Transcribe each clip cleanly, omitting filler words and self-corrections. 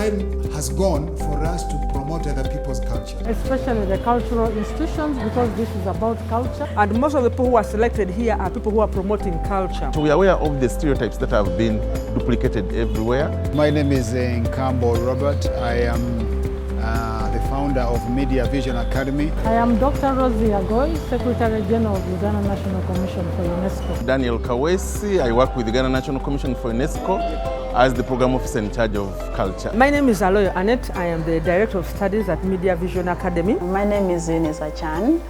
time has gone for us to promote other people's culture. Especially the cultural institutions, because this is about culture. And most of the people who are selected here are people who are promoting culture. So we are aware of the stereotypes that have been duplicated everywhere. My name is Nkambo Robert. I am the founder of Mediavision Academy. I am Dr. Rosie Agoy, Secretary General of Uganda National Commission for UNESCO. Daniel Kawesi, I work with the Uganda National Commission for UNESCO as the Program Officer in charge of culture. My name is Aloyo Annette. I am the Director of Studies at Mediavision Academy. My name is Unisa Chan.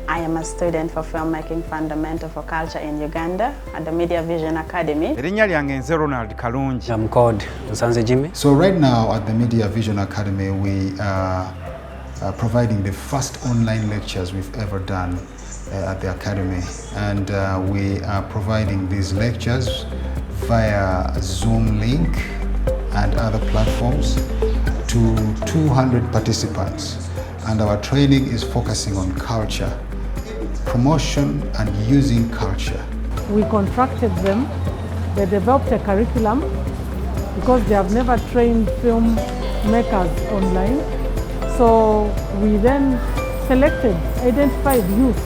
I am a student for Filmmaking Fundamental for Culture in Uganda at the Mediavision Academy. I'm called Nsanze Jimmy. So right now at the Mediavision Academy, we are providing the first online lectures we've ever done at the Academy. And we are providing these lectures via Zoom link and other platforms to 200 participants. And our training is focusing on culture, promotion and using culture. We contracted them. They developed a curriculum because they have never trained filmmakers online. So we then identified youth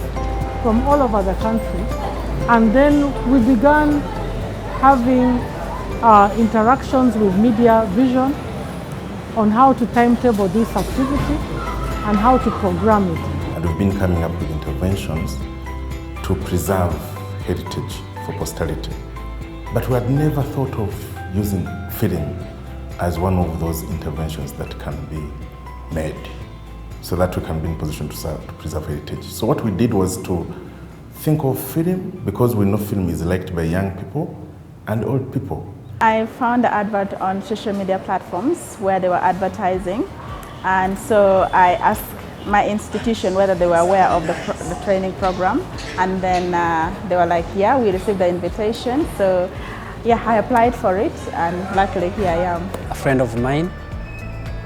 from all over the country, and then we began having interactions with Mediavision on how to timetable this activity and how to program it. And we've been coming up with interventions to preserve heritage for posterity. But we had never thought of using film as one of those interventions that can be made so that we can be in position to preserve heritage. So what we did was to think of film, because we know film is liked by young people and old people. I found the advert on social media platforms where they were advertising, and so I asked my institution whether they were aware of the training program, and then they were like, yeah, we received the invitation. So yeah, I applied for it, and luckily here I am. A friend of mine,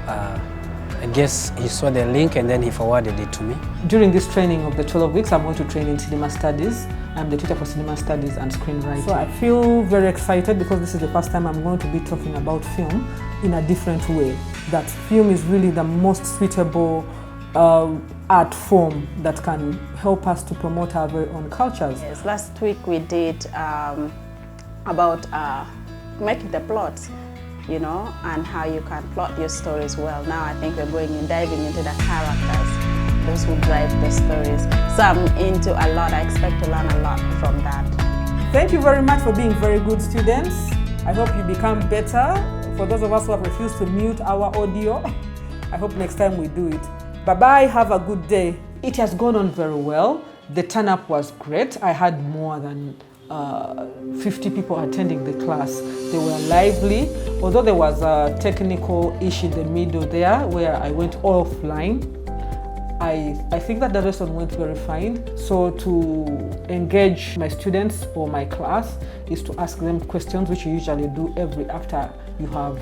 I guess he saw the link and then he forwarded it to me. During this training of the 12 weeks, I'm going to train in cinema studies. I'm the tutor for cinema studies and screenwriting. So I feel very excited because this is the first time I'm going to be talking about film in a different way. That film is really the most suitable art form that can help us to promote our very own cultures. Yes, last week we did about making the plot, you know, and how you can plot your stories well. Now I think we're diving into the characters, those who drive the stories. So I'm into a lot. I expect to learn a lot from that. Thank you very much for being very good students. I hope you become better. For those of us who have refused to mute our audio, I hope next time we do it. Bye-bye, have a good day. It has gone on very well. The turn-up was great. I had more than 50 people attending the class. They were lively, although there was a technical issue in the middle there where I went offline. I think that the lesson went very fine. So to engage my students or my class is to ask them questions, which you usually do after you have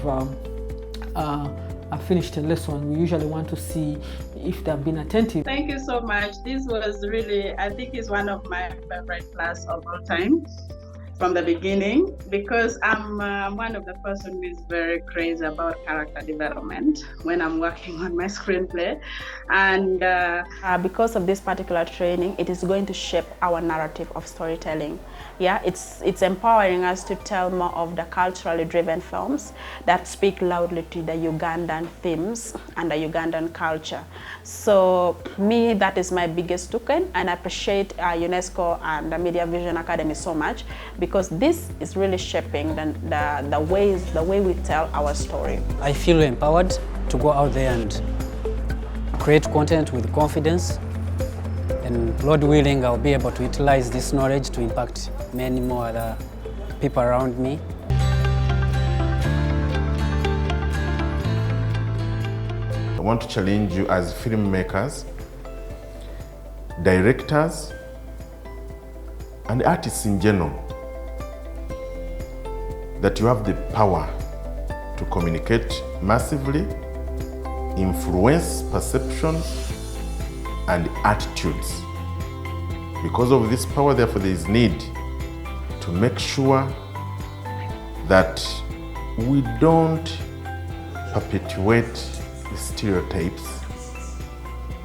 finished a lesson. We usually want to see if they've been attentive. Thank you so much. This was really, I think it's one of my favorite class of all time from the beginning, because I'm one of the person who is very crazy about character development when I'm working on my screenplay. And because of this particular training, it is going to shape our narrative of storytelling. Yeah, it's empowering us to tell more of the culturally driven films that speak loudly to the Ugandan themes and the Ugandan culture. So me, that is my biggest token, and I appreciate UNESCO and the Mediavision Academy so much, because this is really shaping the way we tell our story. I feel empowered to go out there and create content with confidence, and Lord willing, I'll be able to utilize this knowledge to impact many more other people around me. I want to challenge you as filmmakers, directors, and artists in general, that you have the power to communicate massively, influence perceptions and attitudes. Because of this power, therefore, there is need to make sure that we don't perpetuate the stereotypes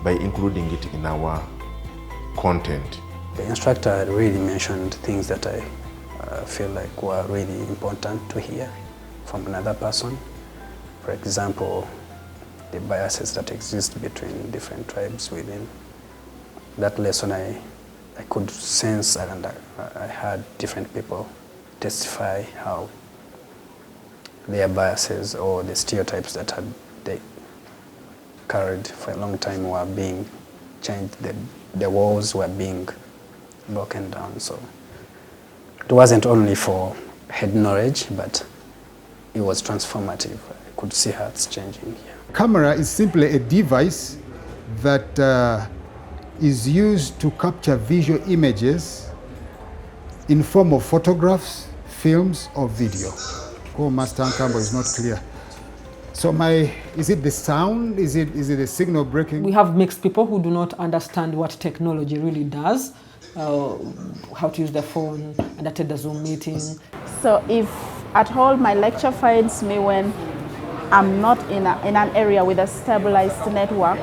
by including it in our content. The instructor really mentioned things that I feel like were really important to hear from another person. For example, the biases that exist between different tribes within that lesson. I could sense and I heard different people testify how their biases or the stereotypes that they carried for a long time were being changed. The walls were being broken down. So it wasn't only for head knowledge, but it was transformative. I could see how it's changing here. Camera is simply a device that is used to capture visual images in form of photographs, films, or video. Oh, Master Nkambo is not clear. So is it the sound? Is it the signal breaking? We have mixed people who do not understand what technology really does, how to use the phone and attend the Zoom meeting. So if at all my lecture finds me when I'm not in an area with a stabilized network,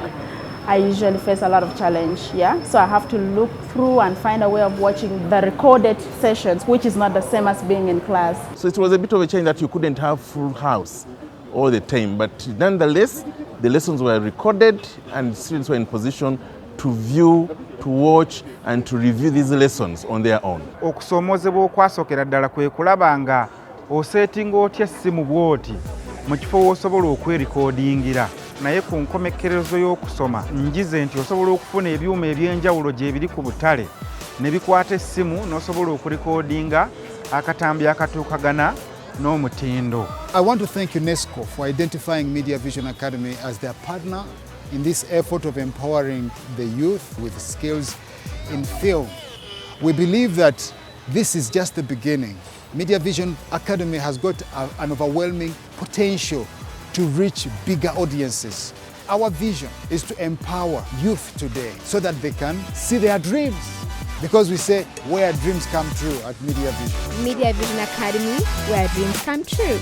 I usually face a lot of challenge, yeah? So I have to look through and find a way of watching the recorded sessions, which is not the same as being in class. So it was a bit of a change that you couldn't have full house all the time, but nonetheless, the lessons were recorded and students were in position to view, to watch and to review these lessons on their own. Okusoomozebwa okwasokera ddala kwe kulaba nga osetinga otya essimu bw'oti mu kifo w'osobola okwerikodingira, naye ku nkomekerezo y'okusoma njize nti osobola okufuna ebyuma eby'enjawulo gye biri ku butale ne bikwata essimu n'osobola okurikodinga akatambi akatuukagana n'omutindo. I want to thank UNESCO for identifying Mediavision Academy as their partner in this effort of empowering the youth with skills in film. We believe that this is just the beginning. Mediavision Academy has got an overwhelming potential to reach bigger audiences. Our vision is to empower youth today so that they can see their dreams. Because we say, where dreams come true at Mediavision. Mediavision Academy, where dreams come true.